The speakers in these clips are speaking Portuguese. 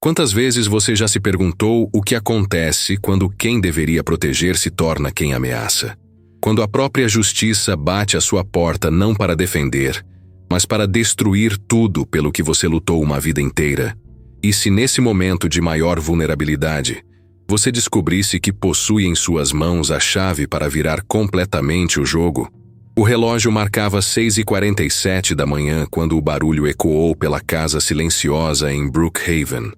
Quantas vezes você já se perguntou o que acontece quando quem deveria proteger se torna quem ameaça? Quando a própria justiça bate à sua porta não para defender, mas para destruir tudo pelo que você lutou uma vida inteira? E se nesse momento de maior vulnerabilidade, você descobrisse que possui em suas mãos a chave para virar completamente o jogo? O relógio marcava 6h47 da manhã quando o barulho ecoou pela casa silenciosa em Brookhaven,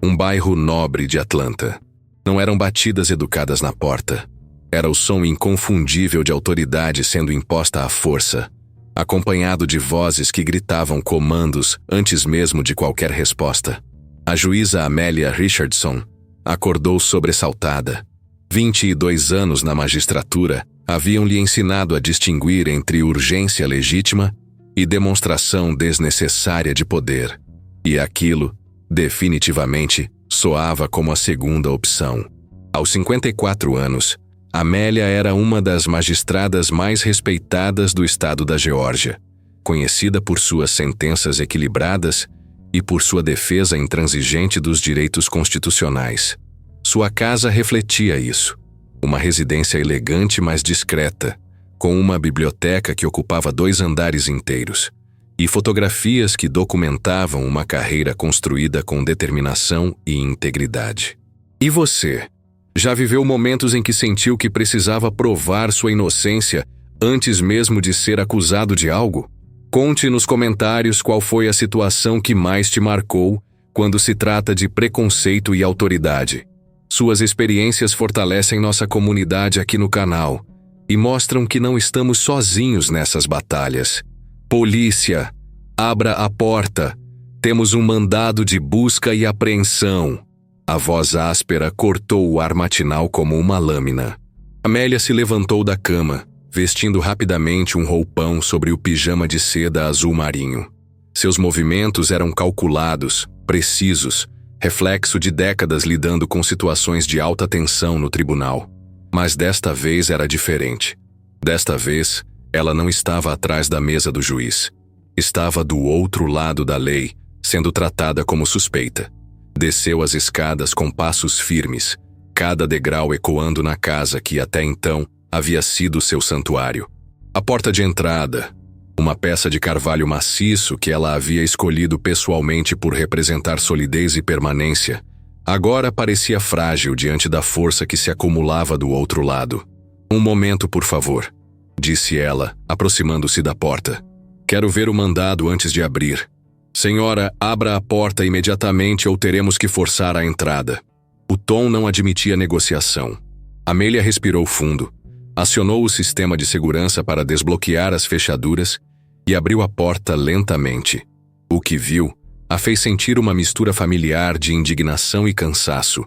um bairro nobre de Atlanta. Não eram batidas educadas na porta. Era o som inconfundível de autoridade sendo imposta à força, acompanhado de vozes que gritavam comandos antes mesmo de qualquer resposta. A juíza Amélia Richardson acordou sobressaltada. 22 anos na magistratura haviam-lhe ensinado a distinguir entre urgência legítima e demonstração desnecessária de poder. E aquilo, definitivamente, soava como a segunda opção. Aos 54 anos, Amélia era uma das magistradas mais respeitadas do estado da Geórgia, conhecida por suas sentenças equilibradas e por sua defesa intransigente dos direitos constitucionais. Sua casa refletia isso. Uma residência elegante, mas discreta, com uma biblioteca que ocupava 2 andares inteiros, e fotografias que documentavam uma carreira construída com determinação e integridade. E você? Já viveu momentos em que sentiu que precisava provar sua inocência antes mesmo de ser acusado de algo? Conte nos comentários qual foi a situação que mais te marcou quando se trata de preconceito e autoridade. Suas experiências fortalecem nossa comunidade aqui no canal e mostram que não estamos sozinhos nessas batalhas. Polícia, abra a porta. Temos um mandado de busca e apreensão. A voz áspera cortou o ar matinal como uma lâmina. Amélia se levantou da cama, vestindo rapidamente um roupão sobre o pijama de seda azul marinho. Seus movimentos eram calculados, precisos, reflexo de décadas lidando com situações de alta tensão no tribunal. Mas desta vez era diferente. Desta vez, ela não estava atrás da mesa do juiz. Estava do outro lado da lei, sendo tratada como suspeita. Desceu as escadas com passos firmes, cada degrau ecoando na casa que até então havia sido seu santuário. A porta de entrada, uma peça de carvalho maciço que ela havia escolhido pessoalmente por representar solidez e permanência, agora parecia frágil diante da força que se acumulava do outro lado. Um momento, por favor, disse ela, aproximando-se da porta. Quero ver o mandado antes de abrir. Senhora, abra a porta imediatamente ou teremos que forçar a entrada. O tom não admitia negociação. Amélia respirou fundo, acionou o sistema de segurança para desbloquear as fechaduras e abriu a porta lentamente. O que viu a fez sentir uma mistura familiar de indignação e cansaço,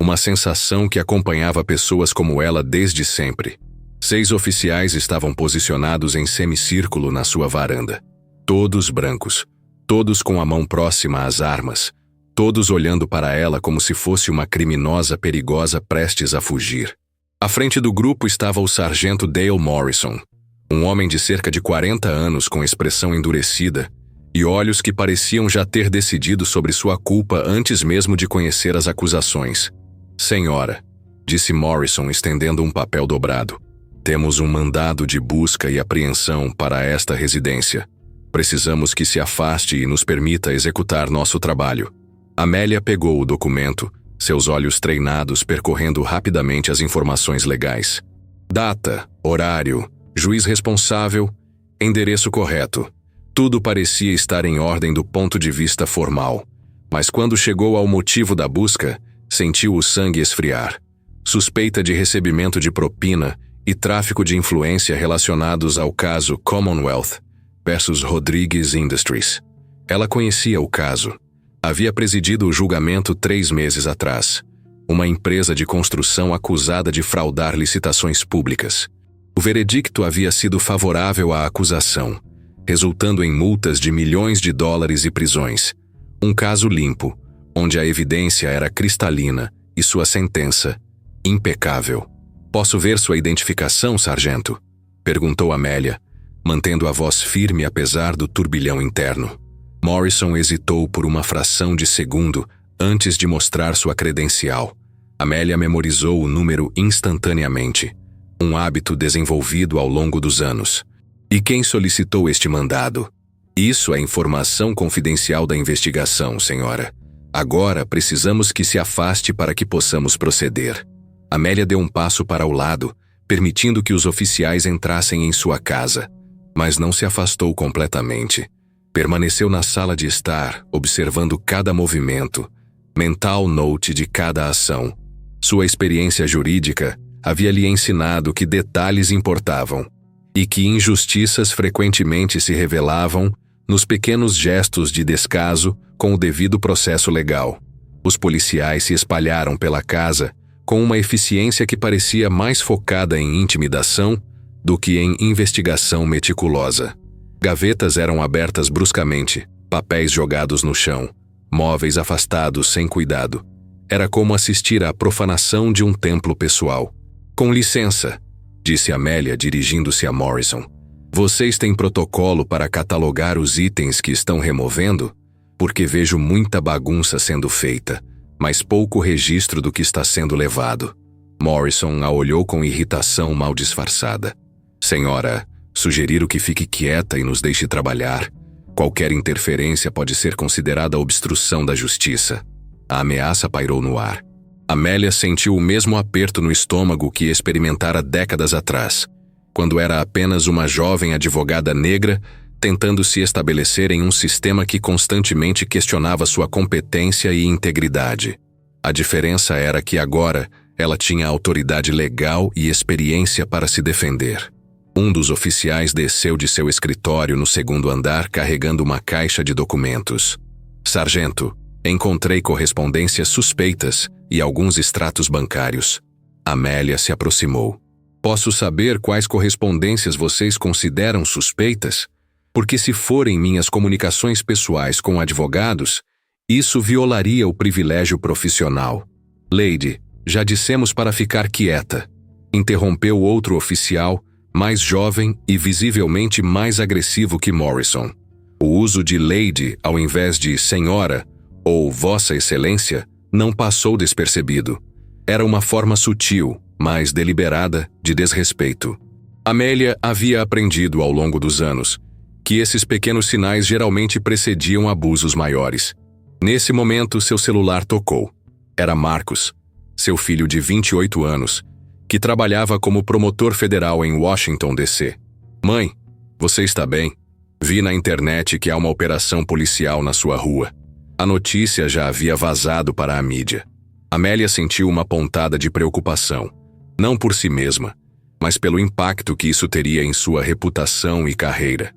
uma sensação que acompanhava pessoas como ela desde sempre. 6 oficiais estavam posicionados em semicírculo na sua varanda. Todos brancos, todos com a mão próxima às armas, todos olhando para ela como se fosse uma criminosa perigosa prestes a fugir. À frente do grupo estava o sargento Dale Morrison, um homem de cerca de 40 anos com expressão endurecida e olhos que pareciam já ter decidido sobre sua culpa antes mesmo de conhecer as acusações. Senhora, disse Morrison estendendo um papel dobrado, temos um mandado de busca e apreensão para esta residência. Precisamos que se afaste e nos permita executar nosso trabalho. Amélia pegou o documento, seus olhos treinados percorrendo rapidamente as informações legais. Data, horário, juiz responsável, endereço correto. Tudo parecia estar em ordem do ponto de vista formal, mas quando chegou ao motivo da busca, sentiu o sangue esfriar. Suspeita de recebimento de propina e tráfico de influência relacionados ao caso Commonwealth versus Rodrigues Industries. Ela conhecia o caso. Havia presidido o julgamento 3 meses atrás. Uma empresa de construção acusada de fraudar licitações públicas. O veredicto havia sido favorável à acusação, resultando em multas de milhões de dólares e prisões. Um caso limpo, onde a evidência era cristalina e sua sentença impecável. Posso ver sua identificação, sargento? Perguntou Amélia, mantendo a voz firme apesar do turbilhão interno. Morrison hesitou por uma fração de segundo Antes de mostrar sua credencial, Amélia memorizou o número instantaneamente, um hábito desenvolvido ao longo dos anos. E quem solicitou este mandado? Isso é informação confidencial da investigação, senhora. Agora precisamos que se afaste para que possamos proceder. Amélia deu um passo para o lado, permitindo que os oficiais entrassem em sua casa, mas não se afastou completamente. Permaneceu na sala de estar, observando cada movimento, mental note de cada ação. Sua experiência jurídica havia lhe ensinado que detalhes importavam e que injustiças frequentemente se revelavam nos pequenos gestos de descaso com o devido processo legal. Os policiais se espalharam pela casa com uma eficiência que parecia mais focada em intimidação do que em investigação meticulosa. Gavetas eram abertas bruscamente, papéis jogados no chão, móveis afastados sem cuidado. Era como assistir à profanação de um templo pessoal. Com licença, disse Amélia dirigindo-se a Morrison. Vocês têm protocolo para catalogar os itens que estão removendo? Porque vejo muita bagunça sendo feita, mas pouco registro do que está sendo levado. Morrison a olhou com irritação mal disfarçada. Senhora, sugeriram que fique quieta e nos deixe trabalhar. Qualquer interferência pode ser considerada obstrução da justiça. A ameaça pairou no ar. Amélia sentiu o mesmo aperto no estômago que experimentara décadas atrás, quando era apenas uma jovem advogada negra tentando se estabelecer em um sistema que constantemente questionava sua competência e integridade. A diferença era que agora ela tinha autoridade legal e experiência para se defender. Um dos oficiais desceu de seu escritório no segundo andar carregando uma caixa de documentos. Sargento, encontrei correspondências suspeitas e alguns extratos bancários. Amélia se aproximou. Posso saber quais correspondências vocês consideram suspeitas? Porque se forem minhas comunicações pessoais com advogados, isso violaria o privilégio profissional. Lady, já dissemos para ficar quieta. Interrompeu outro oficial, mais jovem e visivelmente mais agressivo que Morrison. O uso de Lady ao invés de Senhora ou Vossa Excelência não passou despercebido. Era uma forma sutil, mas deliberada, de desrespeito. Amélia havia aprendido ao longo dos anos que esses pequenos sinais geralmente precediam abusos maiores. Nesse momento, seu celular tocou. Era Marcos, seu filho de 28 anos, que trabalhava como promotor federal em Washington, D.C. Mãe, você está bem? Vi na internet que há uma operação policial na sua rua. A notícia já havia vazado para a mídia. Amélia sentiu uma pontada de preocupação, não por si mesma, mas pelo impacto que isso teria em sua reputação e carreira.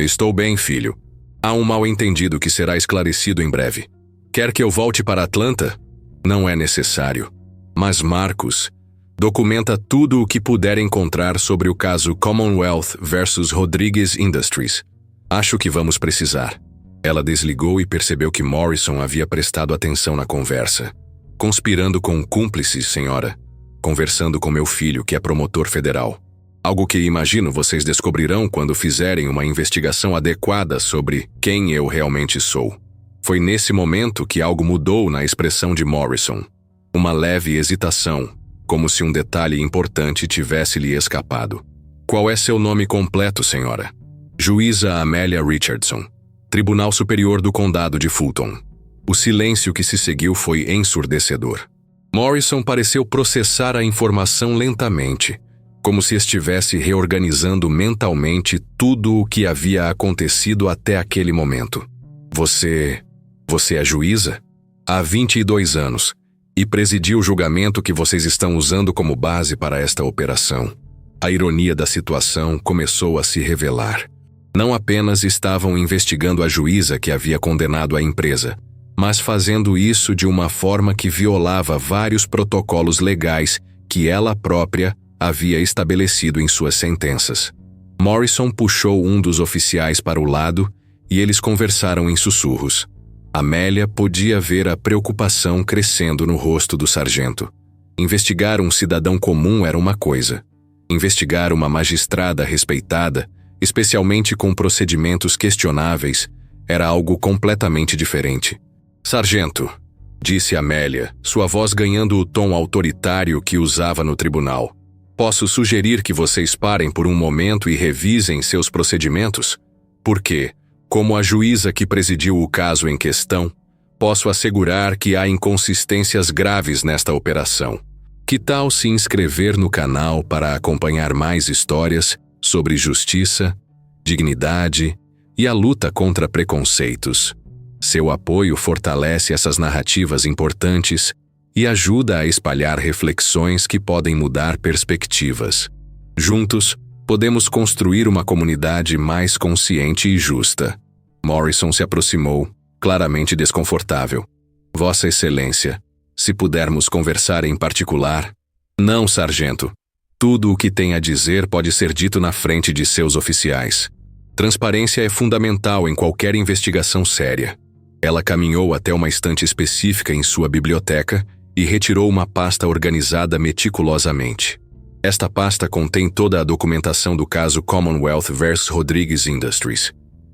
Estou bem, filho. Há um mal-entendido que será esclarecido em breve. Quer que eu volte para Atlanta? Não é necessário. Mas Marcos, documenta tudo o que puder encontrar sobre o caso Commonwealth versus Rodrigues Industries. Acho que vamos precisar. Ela desligou e percebeu que Morrison havia prestado atenção na conversa. Conspirando com cúmplices, senhora. Conversando com meu filho, que é promotor federal. Algo que imagino vocês descobrirão quando fizerem uma investigação adequada sobre quem eu realmente sou. Foi nesse momento que algo mudou na expressão de Morrison. Uma leve hesitação, como se um detalhe importante tivesse lhe escapado. Qual é seu nome completo, senhora? Juíza Amélia Richardson, Tribunal Superior do Condado de Fulton. O silêncio que se seguiu foi ensurdecedor. Morrison pareceu processar a informação lentamente, como se estivesse reorganizando mentalmente tudo o que havia acontecido até aquele momento. Você é juíza? Há 22 anos, e presidiu o julgamento que vocês estão usando como base para esta operação. A ironia da situação começou a se revelar. Não apenas estavam investigando a juíza que havia condenado a empresa, mas fazendo isso de uma forma que violava vários protocolos legais que ela própria havia estabelecido em suas sentenças. Morrison puxou um dos oficiais para o lado e eles conversaram em sussurros. Amélia podia ver a preocupação crescendo no rosto do sargento. Investigar um cidadão comum era uma coisa. Investigar uma magistrada respeitada, especialmente com procedimentos questionáveis, era algo completamente diferente. Sargento, disse Amélia, sua voz ganhando o tom autoritário que usava no tribunal. Posso sugerir que vocês parem por um momento e revisem seus procedimentos? Porque, como a juíza que presidiu o caso em questão, posso assegurar que há inconsistências graves nesta operação. Que tal se inscrever no canal para acompanhar mais histórias sobre justiça, dignidade e a luta contra preconceitos? Seu apoio fortalece essas narrativas importantes e ajuda a espalhar reflexões que podem mudar perspectivas. Juntos, podemos construir uma comunidade mais consciente e justa. Morrison se aproximou, claramente desconfortável. Vossa Excelência, se pudermos conversar em particular... Não, sargento. Tudo o que tem a dizer pode ser dito na frente de seus oficiais. Transparência é fundamental em qualquer investigação séria. Ela caminhou até uma estante específica em sua biblioteca e retirou uma pasta organizada meticulosamente. Esta pasta contém toda a documentação do caso Commonwealth vs Rodrigues Industries,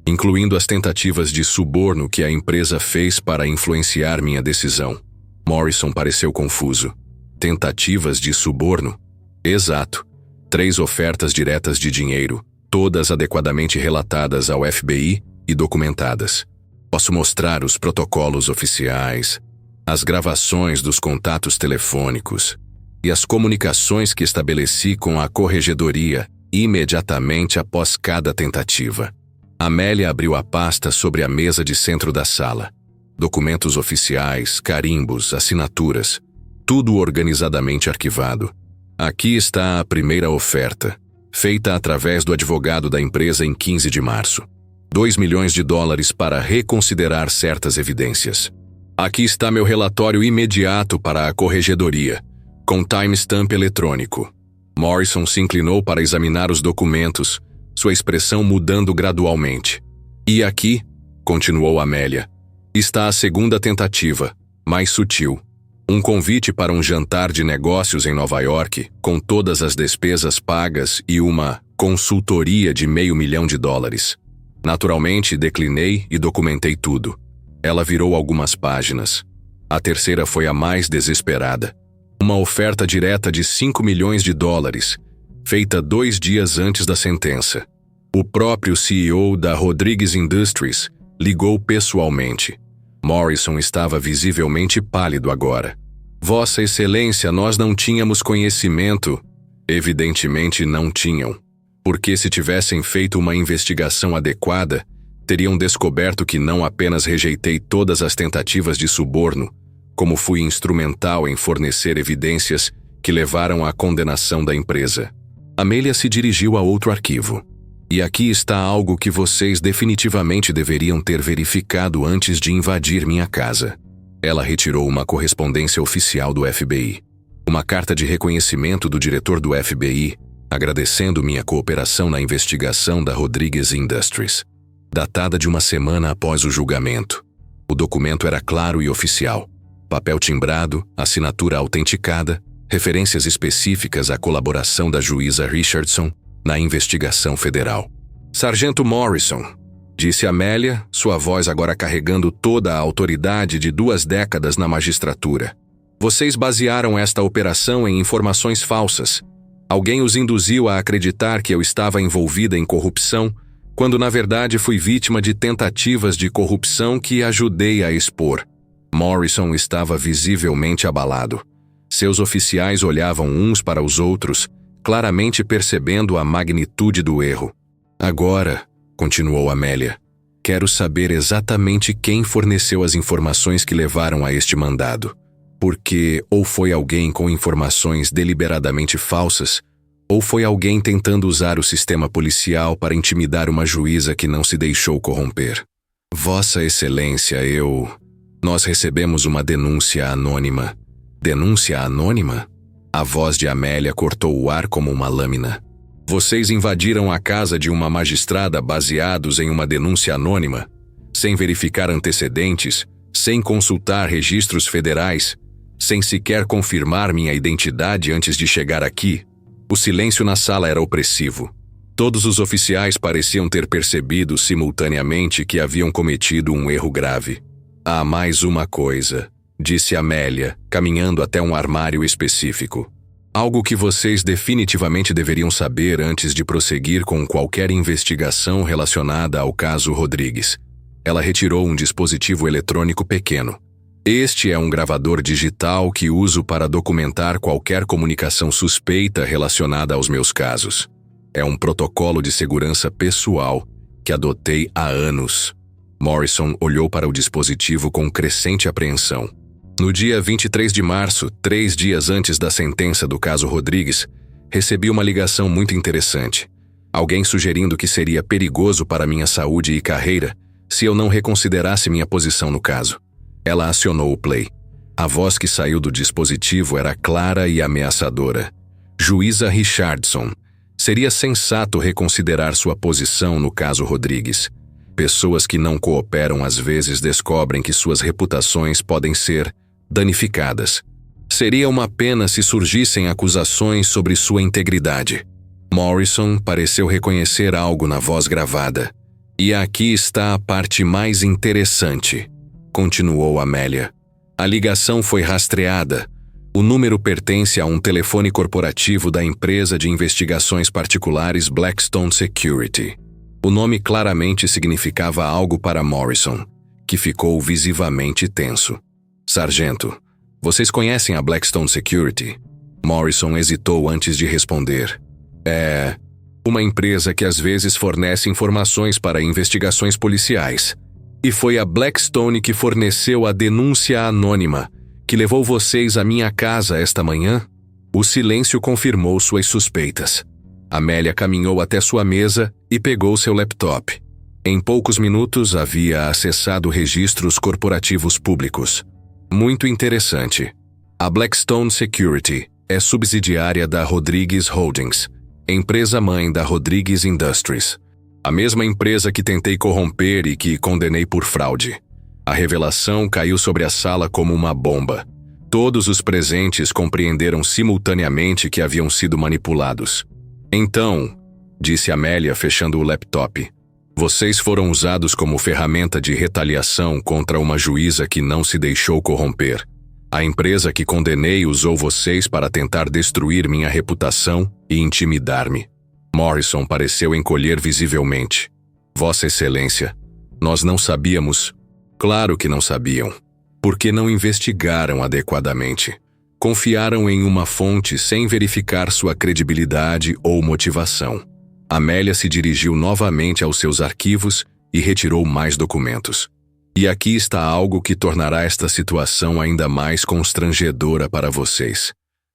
incluindo as tentativas de suborno que a empresa fez para influenciar minha decisão. Morrison pareceu confuso. Tentativas de suborno? Exato. 3 ofertas diretas de dinheiro, todas adequadamente relatadas ao FBI e documentadas. Posso mostrar os protocolos oficiais, as gravações dos contatos telefônicos e as comunicações que estabeleci com a corregedoria imediatamente após cada tentativa. Amélia abriu a pasta sobre a mesa de centro da sala. Documentos oficiais, carimbos, assinaturas, tudo organizadamente arquivado. Aqui está a primeira oferta, feita através do advogado da empresa em 15 de março. $2 milhões para reconsiderar certas evidências. Aqui está meu relatório imediato para a corregedoria, com timestamp eletrônico. Morrison se inclinou para examinar os documentos, sua expressão mudando gradualmente. E aqui, continuou Amélia, está a segunda tentativa, mais sutil. Um convite para um jantar de negócios em Nova York, com todas as despesas pagas e uma consultoria de $500 mil. Naturalmente, declinei e documentei tudo. Ela virou algumas páginas. A terceira foi a mais desesperada. Uma oferta direta de $5 milhões, feita 2 dias antes da sentença. O próprio CEO da Rodrigues Industries ligou pessoalmente. Morrison estava visivelmente pálido agora. Vossa Excelência, nós não tínhamos conhecimento. Evidentemente não tinham. Porque se tivessem feito uma investigação adequada, teriam descoberto que não apenas rejeitei todas as tentativas de suborno, como fui instrumental em fornecer evidências que levaram à condenação da empresa. Amélia se dirigiu a outro arquivo. E aqui está algo que vocês definitivamente deveriam ter verificado antes de invadir minha casa. Ela retirou uma correspondência oficial do FBI. Uma carta de reconhecimento do diretor do FBI, agradecendo minha cooperação na investigação da Rodrigues Industries, datada de uma semana após o julgamento. O documento era claro e oficial. Papel timbrado, assinatura autenticada, referências específicas à colaboração da juíza Richardson na investigação federal. Sargento Morrison, disse Amélia, sua voz agora carregando toda a autoridade de 2 décadas na magistratura. Vocês basearam esta operação em informações falsas. Alguém os induziu a acreditar que eu estava envolvida em corrupção, quando na verdade fui vítima de tentativas de corrupção que ajudei a expor. Morrison estava visivelmente abalado. Seus oficiais olhavam uns para os outros, claramente percebendo a magnitude do erro. Agora, continuou Amélia, quero saber exatamente quem forneceu as informações que levaram a este mandado. Porque ou foi alguém com informações deliberadamente falsas, ou foi alguém tentando usar o sistema policial para intimidar uma juíza que não se deixou corromper. Vossa Excelência, Nós recebemos uma denúncia anônima. Denúncia anônima? A voz de Amélia cortou o ar como uma lâmina. Vocês invadiram a casa de uma magistrada baseados em uma denúncia anônima, sem verificar antecedentes, sem consultar registros federais, sem sequer confirmar minha identidade antes de chegar aqui. O silêncio na sala era opressivo. Todos os oficiais pareciam ter percebido simultaneamente que haviam cometido um erro grave. Há mais uma coisa, disse Amélia, caminhando até um armário específico. Algo que vocês definitivamente deveriam saber antes de prosseguir com qualquer investigação relacionada ao caso Rodrigues. Ela retirou um dispositivo eletrônico pequeno. Este é um gravador digital que uso para documentar qualquer comunicação suspeita relacionada aos meus casos. É um protocolo de segurança pessoal que adotei há anos. Morrison olhou para o dispositivo com crescente apreensão. No dia 23 de março, 3 dias antes da sentença do caso Rodrigues, recebi uma ligação muito interessante. Alguém sugerindo que seria perigoso para minha saúde e carreira se eu não reconsiderasse minha posição no caso. Ela acionou o play. A voz que saiu do dispositivo era clara e ameaçadora. Juíza Richardson, seria sensato reconsiderar sua posição no caso Rodrigues. Pessoas que não cooperam às vezes descobrem que suas reputações podem ser danificadas. Seria uma pena se surgissem acusações sobre sua integridade. Morrison pareceu reconhecer algo na voz gravada. E aqui está a parte mais interessante, continuou Amélia. A ligação foi rastreada. O número pertence a um telefone corporativo da empresa de investigações particulares Blackstone Security. O nome claramente significava algo para Morrison, que ficou visivelmente tenso. Sargento, vocês conhecem a Blackstone Security? Morrison hesitou antes de responder. É uma empresa que às vezes fornece informações para investigações policiais. E foi a Blackstone que forneceu a denúncia anônima que levou vocês à minha casa esta manhã? O silêncio confirmou suas suspeitas. Amélia caminhou até sua mesa e pegou seu laptop. Em poucos minutos havia acessado registros corporativos públicos. Muito interessante. A Blackstone Security é subsidiária da Rodrigues Holdings, empresa-mãe da Rodrigues Industries. A mesma empresa que tentei corromper e que condenei por fraude. A revelação caiu sobre a sala como uma bomba. Todos os presentes compreenderam simultaneamente que haviam sido manipulados. Então, disse Amélia fechando o laptop, vocês foram usados como ferramenta de retaliação contra uma juíza que não se deixou corromper. A empresa que condenei usou vocês para tentar destruir minha reputação e intimidar-me. Morrison pareceu encolher visivelmente. Vossa Excelência, nós não sabíamos. Claro que não sabiam. Porque não investigaram adequadamente. Confiaram em uma fonte sem verificar sua credibilidade ou motivação. Amélia se dirigiu novamente aos seus arquivos e retirou mais documentos. E aqui está algo que tornará esta situação ainda mais constrangedora para vocês.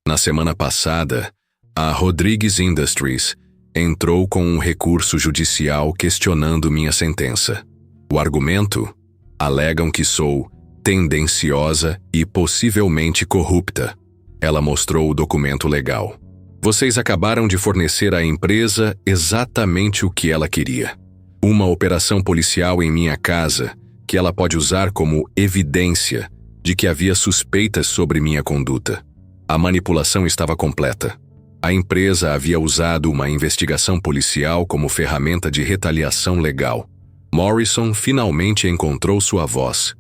Na semana passada, a Rodrigues Industries entrou com um recurso judicial questionando minha sentença. O argumento? Alegam que sou tendenciosa e possivelmente corrupta. Ela mostrou o documento legal. Vocês acabaram de fornecer à empresa exatamente o que ela queria. Uma operação policial em minha casa que ela pode usar como evidência de que havia suspeitas sobre minha conduta. A manipulação estava completa. A empresa havia usado uma investigação policial como ferramenta de retaliação legal. Morrison finalmente encontrou sua voz.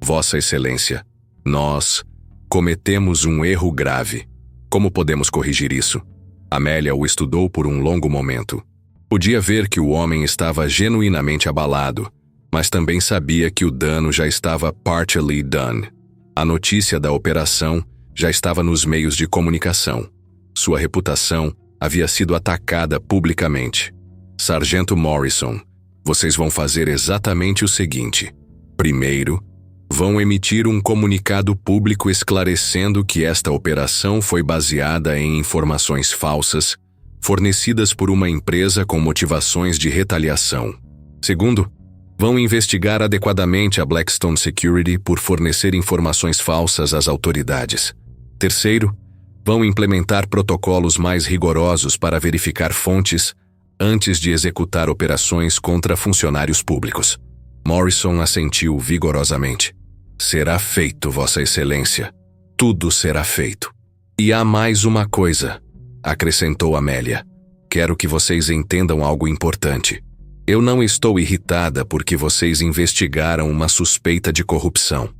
Vossa Excelência, nós cometemos um erro grave. Como podemos corrigir isso? Amélia o estudou por um longo momento. Podia ver que o homem estava genuinamente abalado, mas também sabia que o dano já estava partially done. A notícia da operação já estava nos meios de comunicação. Sua reputação havia sido atacada publicamente. Sargento Morrison, vocês vão fazer exatamente o seguinte. Primeiro, vão emitir um comunicado público esclarecendo que esta operação foi baseada em informações falsas, fornecidas por uma empresa com motivações de retaliação. Segundo, vão investigar adequadamente a Blackstone Security por fornecer informações falsas às autoridades. Terceiro, vão implementar protocolos mais rigorosos para verificar fontes antes de executar operações contra funcionários públicos. Morrison assentiu vigorosamente. Será feito, Vossa Excelência. Tudo será feito. E há mais uma coisa, acrescentou Amélia. Quero que vocês entendam algo importante. Eu não estou irritada porque vocês investigaram uma suspeita de corrupção.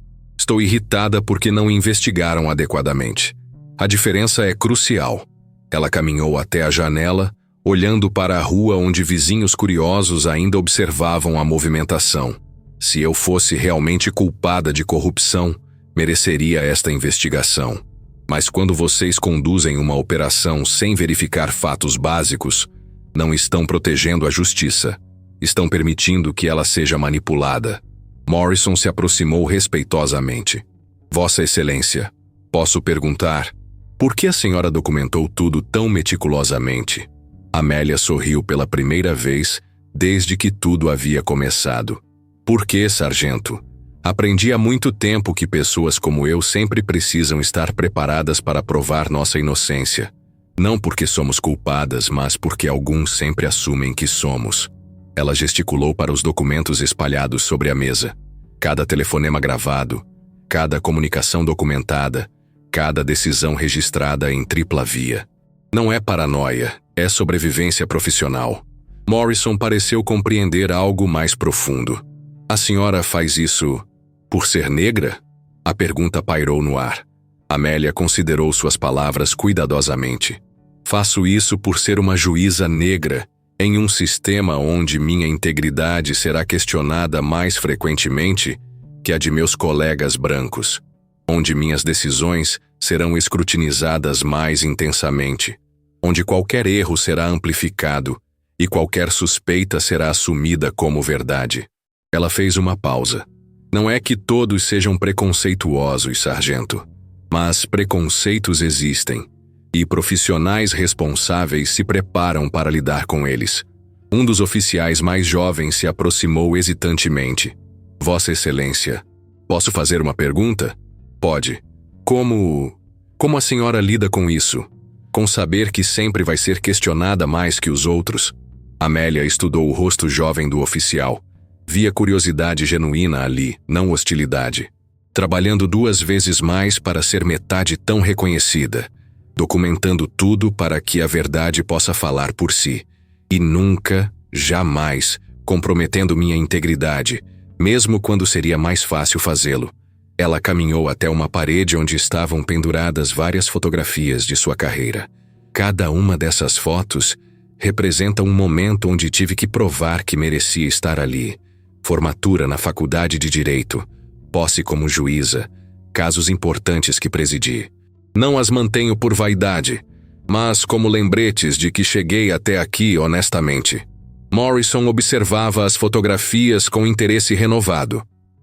Estou irritada porque não investigaram adequadamente. A diferença é crucial. Ela caminhou até a janela, olhando para a rua onde vizinhos curiosos ainda observavam a movimentação. Se eu fosse realmente culpada de corrupção, mereceria esta investigação. Mas quando vocês conduzem uma operação sem verificar fatos básicos, não estão protegendo a justiça. Estão permitindo que ela seja manipulada. Morrison se aproximou respeitosamente. Vossa Excelência, posso perguntar, por que a senhora documentou tudo tão meticulosamente? Amélia sorriu pela primeira vez desde que tudo havia começado. Por que, sargento? Aprendi há muito tempo que pessoas como eu sempre precisam estar preparadas para provar nossa inocência. Não porque somos culpadas, mas porque alguns sempre assumem que somos. Ela gesticulou para os documentos espalhados sobre a mesa. Cada telefonema gravado, cada comunicação documentada, cada decisão registrada em tripla via. Não é paranoia, é sobrevivência profissional. Morrison pareceu compreender algo mais profundo. A senhora faz isso por ser negra? A pergunta pairou no ar. Amélia considerou suas palavras cuidadosamente. Faço isso por ser uma juíza negra, em um sistema onde minha integridade será questionada mais frequentemente que a de meus colegas brancos, onde minhas decisões serão escrutinizadas mais intensamente, onde qualquer erro será amplificado e qualquer suspeita será assumida como verdade. Ela fez uma pausa. Não é que todos sejam preconceituosos, sargento, mas preconceitos existem, e profissionais responsáveis se preparam para lidar com eles. Um dos oficiais mais jovens se aproximou hesitantemente. Vossa Excelência, posso fazer uma pergunta? Pode. Como a senhora lida com isso? Com saber que sempre vai ser questionada mais que os outros? Amélia estudou o rosto jovem do oficial. Via curiosidade genuína ali, não hostilidade. Trabalhando 2 vezes mais para ser metade tão reconhecida. Documentando tudo para que a verdade possa falar por si. E nunca, jamais, comprometendo minha integridade, mesmo quando seria mais fácil fazê-lo. Ela caminhou até uma parede onde estavam penduradas várias fotografias de sua carreira. Cada uma dessas fotos representa um momento onde tive que provar que merecia estar ali. Formatura na faculdade de Direito, posse como juíza, casos importantes que presidi. Não as mantenho por vaidade, mas como lembretes de que cheguei até aqui honestamente. Morrison observava as fotografias com interesse renovado.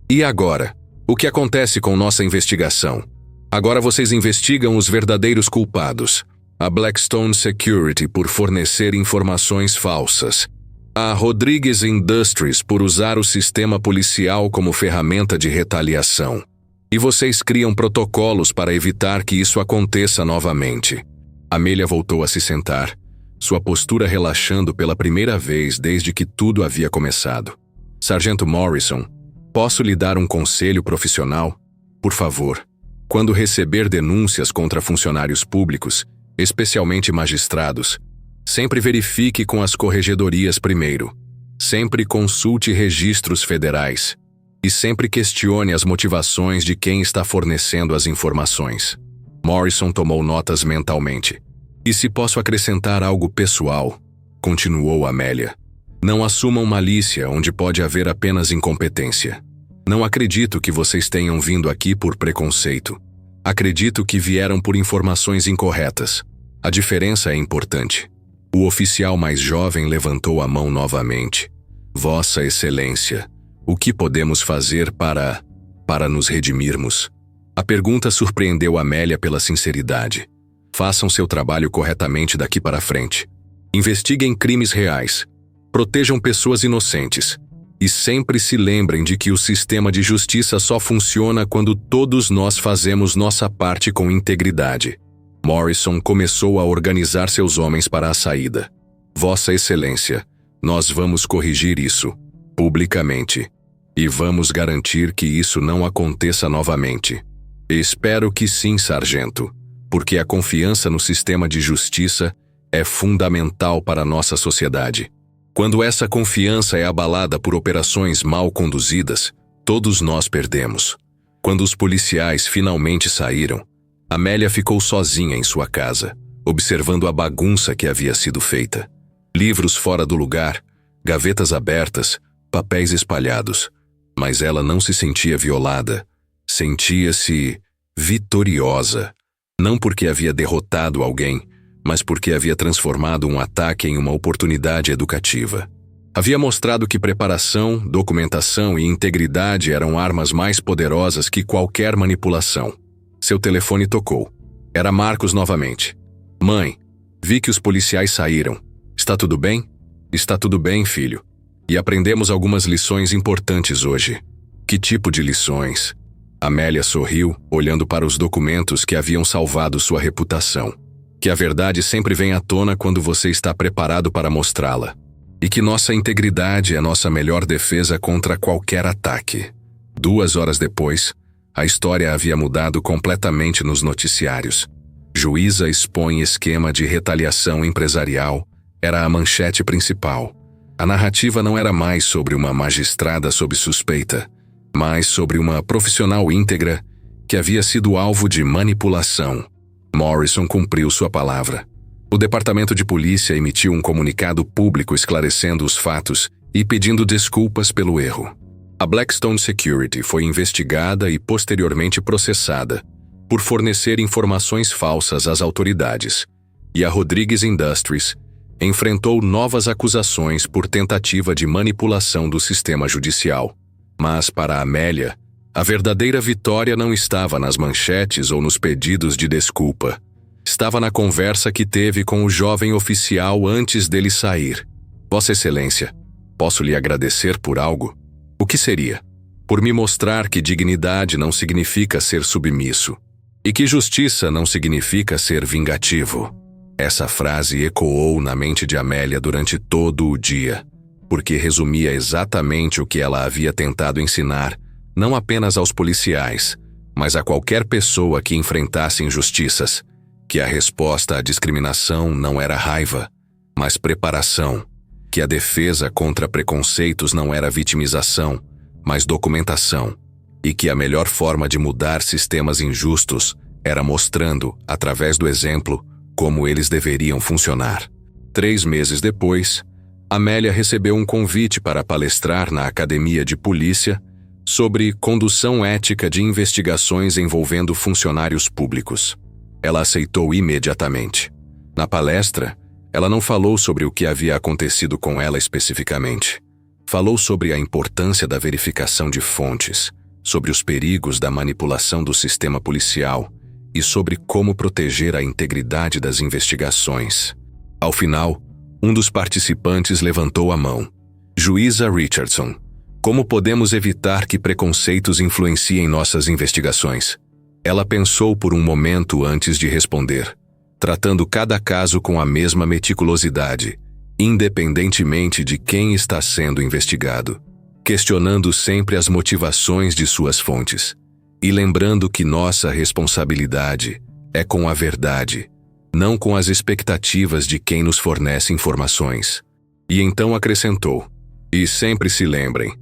E agora? O que acontece com nossa investigação? Agora vocês investigam os verdadeiros culpados. A Blackstone Security por fornecer informações falsas. A Rodrigues Industries por usar o sistema policial como ferramenta de retaliação. E vocês criam protocolos para evitar que isso aconteça novamente. Amélia voltou a se sentar, sua postura relaxando pela primeira vez desde que tudo havia começado. Sargento Morrison, posso lhe dar um conselho profissional? Por favor, quando receber denúncias contra funcionários públicos, especialmente magistrados, sempre verifique com as corregedorias primeiro. Sempre consulte registros federais. E sempre questione as motivações de quem está fornecendo as informações. Morrison tomou notas mentalmente. E se posso acrescentar algo pessoal? Continuou Amélia. Não assumam malícia onde pode haver apenas incompetência. Não acredito que vocês tenham vindo aqui por preconceito. Acredito que vieram por informações incorretas. A diferença é importante. O oficial mais jovem levantou a mão novamente. Vossa Excelência, o que podemos fazer para nos redimirmos? A pergunta surpreendeu Amélia pela sinceridade. Façam seu trabalho corretamente daqui para frente. Investiguem crimes reais. Protejam pessoas inocentes. E sempre se lembrem de que o sistema de justiça só funciona quando todos nós fazemos nossa parte com integridade. Morrison começou a organizar seus homens para a saída. Vossa Excelência, nós vamos corrigir isso, publicamente. E vamos garantir que isso não aconteça novamente. Espero que sim, sargento, porque a confiança no sistema de justiça é fundamental para nossa sociedade. Quando essa confiança é abalada por operações mal conduzidas, todos nós perdemos. Quando os policiais finalmente saíram, Amélia ficou sozinha em sua casa, observando a bagunça que havia sido feita. Livros fora do lugar, gavetas abertas, papéis espalhados. Mas ela não se sentia violada. Sentia-se vitoriosa. Não porque havia derrotado alguém, mas porque havia transformado um ataque em uma oportunidade educativa. Havia mostrado que preparação, documentação e integridade eram armas mais poderosas que qualquer manipulação. Seu telefone tocou. Era Marcos novamente. Mãe, vi que os policiais saíram. Está tudo bem? Está tudo bem, filho. E aprendemos algumas lições importantes hoje. Que tipo de lições? Amélia sorriu, olhando para os documentos que haviam salvado sua reputação. Que a verdade sempre vem à tona quando você está preparado para mostrá-la. E que nossa integridade é nossa melhor defesa contra qualquer ataque. 2 horas depois, a história havia mudado completamente nos noticiários. Juíza expõe esquema de retaliação empresarial, era a manchete principal. A narrativa não era mais sobre uma magistrada sob suspeita, mas sobre uma profissional íntegra que havia sido alvo de manipulação. Morrison cumpriu sua palavra. O departamento de polícia emitiu um comunicado público esclarecendo os fatos e pedindo desculpas pelo erro. A Blackstone Security foi investigada e posteriormente processada por fornecer informações falsas às autoridades, e a Rodrigues Industries enfrentou novas acusações por tentativa de manipulação do sistema judicial. Mas para Amélia, a verdadeira vitória não estava nas manchetes ou nos pedidos de desculpa. Estava na conversa que teve com o jovem oficial antes dele sair. Vossa Excelência, posso lhe agradecer por algo? O que seria? Por me mostrar que dignidade não significa ser submisso. E que justiça não significa ser vingativo. Essa frase ecoou na mente de Amélia durante todo o dia, porque resumia exatamente o que ela havia tentado ensinar, não apenas aos policiais, mas a qualquer pessoa que enfrentasse injustiças, que a resposta à discriminação não era raiva, mas preparação, que a defesa contra preconceitos não era vitimização, mas documentação, e que a melhor forma de mudar sistemas injustos era mostrando, através do exemplo, como eles deveriam funcionar. 3 meses depois, Amélia recebeu um convite para palestrar na Academia de Polícia sobre condução ética de investigações envolvendo funcionários públicos. Ela aceitou imediatamente. Na palestra, ela não falou sobre o que havia acontecido com ela especificamente. Falou sobre a importância da verificação de fontes, sobre os perigos da manipulação do sistema policial e sobre como proteger a integridade das investigações. Ao final, um dos participantes levantou a mão. Juíza Richardson, como podemos evitar que preconceitos influenciem nossas investigações? Ela pensou por um momento antes de responder, tratando cada caso com a mesma meticulosidade, independentemente de quem está sendo investigado, questionando sempre as motivações de suas fontes, e lembrando que nossa responsabilidade é com a verdade, não com as expectativas de quem nos fornece informações. E então acrescentou, e sempre se lembrem,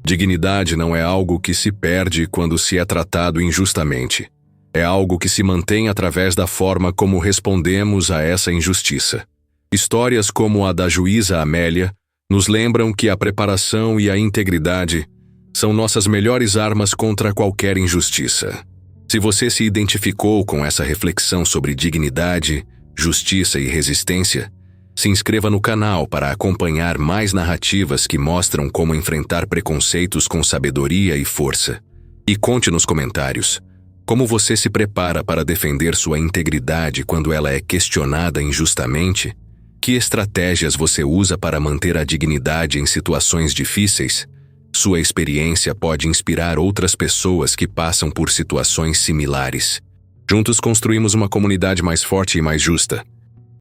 dignidade não é algo que se perde quando se é tratado injustamente. É algo que se mantém através da forma como respondemos a essa injustiça. Histórias como a da juíza Amélia nos lembram que a preparação e a integridade são nossas melhores armas contra qualquer injustiça. Se você se identificou com essa reflexão sobre dignidade, justiça e resistência, se inscreva no canal para acompanhar mais narrativas que mostram como enfrentar preconceitos com sabedoria e força. E conte nos comentários como você se prepara para defender sua integridade quando ela é questionada injustamente. Que estratégias você usa para manter a dignidade em situações difíceis? Sua experiência pode inspirar outras pessoas que passam por situações similares. Juntos construímos uma comunidade mais forte e mais justa.